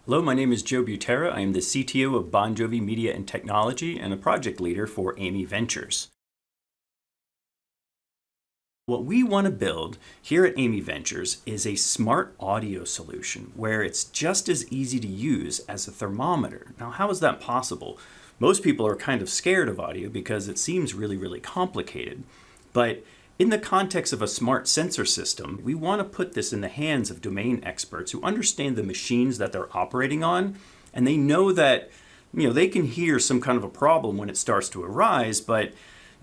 Hello, my name is Joe Butera. I am the CTO of Bon Jovi Media and Technology and a project leader for AMI Ventures. What we want to build here at AMI Ventures is a smart audio solution where it's just as easy to use as a thermometer. Now, how is that possible? Most people are kind of scared of audio because it seems really complicated. But in the context of a smart sensor system, we want to put this in the hands of domain experts who understand the machines that they're operating on, and they know that they can hear some kind of a problem when it starts to arise, but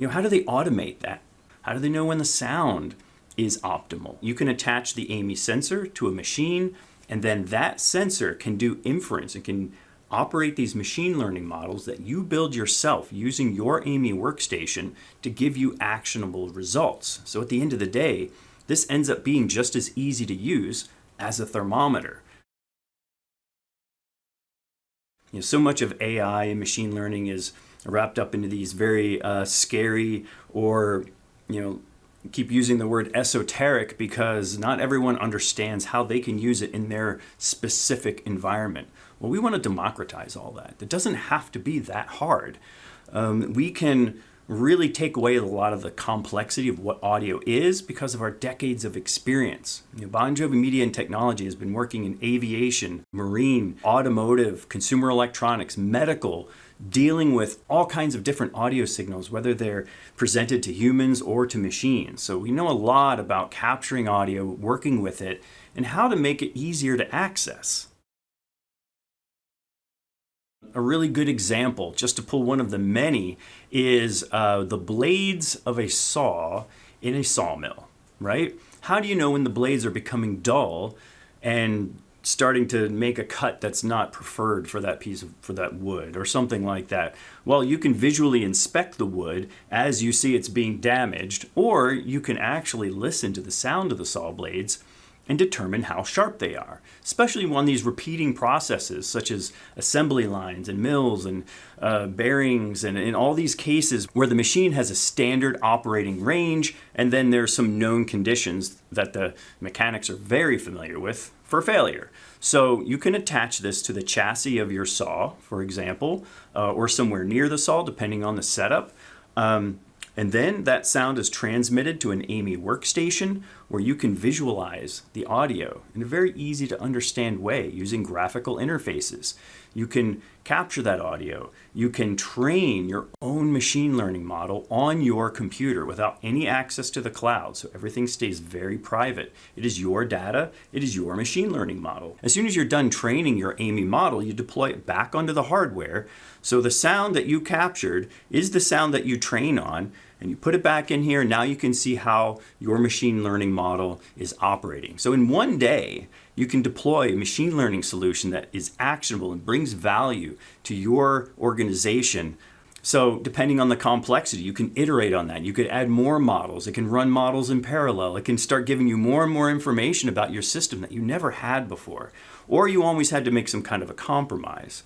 how do they automate that? How do they know when the sound is optimal? You can attach the AMI sensor to a machine, and then that sensor can do inference. It can operate these machine learning models that you build yourself using your AMI workstation to give you actionable results. So at the end of the day, this ends up being just as easy to use as a thermometer. So much of AI and machine learning is wrapped up into these very scary or keep using the word esoteric because not everyone understands how they can use it in their specific environment. Well, we want to democratize all that. It doesn't have to be that hard. We can really take away a lot of the complexity of what audio is because of our decades of experience. Bon Jovi Media and Technology has been working in aviation, marine, automotive, consumer electronics, medical, dealing with all kinds of different audio signals, whether they're presented to humans or to machines. So we know a lot about capturing audio, working with it, and how to make it easier to access. A really good example, just to pull one of the many, is the blades of a saw in a sawmill, right? How do you know when the blades are becoming dull and starting to make a cut that's not preferred for that wood or something like that? Well, you can visually inspect the wood as you see it's being damaged, or you can actually listen to the sound of the saw blades and determine how sharp they are, especially on these repeating processes such as assembly lines and mills and bearings, and in all these cases where the machine has a standard operating range and then there's some known conditions that the mechanics are very familiar with for failure. So you can attach this to the chassis of your saw, for example, or somewhere near the saw depending on the setup. And then that sound is transmitted to an AMI workstation where you can visualize the audio in a very easy to understand way using graphical interfaces. You can capture that audio. You can train your own machine learning model on your computer without any access to the cloud. So everything stays very private. It is your data. It is your machine learning model. As soon as you're done training your AMI model, you deploy it back onto the hardware. So the sound that you captured is the sound that you train on, and you put it back in here, and now you can see how your machine learning model is operating. So in one day, you can deploy a machine learning solution that is actionable and brings value to your organization. So depending on the complexity, you can iterate on that. You could add more models. It can run models in parallel. It can start giving you more and more information about your system that you never had before, or you always had to make some kind of a compromise.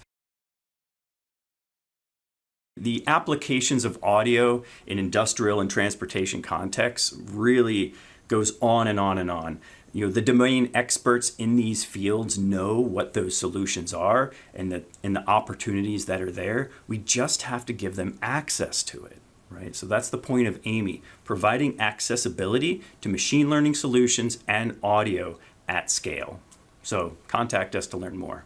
The applications of audio in industrial and transportation contexts really goes on and on and on. The domain experts in these fields know what those solutions are and the opportunities that are there. We just have to give them access to it, right? So that's the point of AMI, providing accessibility to machine learning solutions and audio at scale. So contact us to learn more.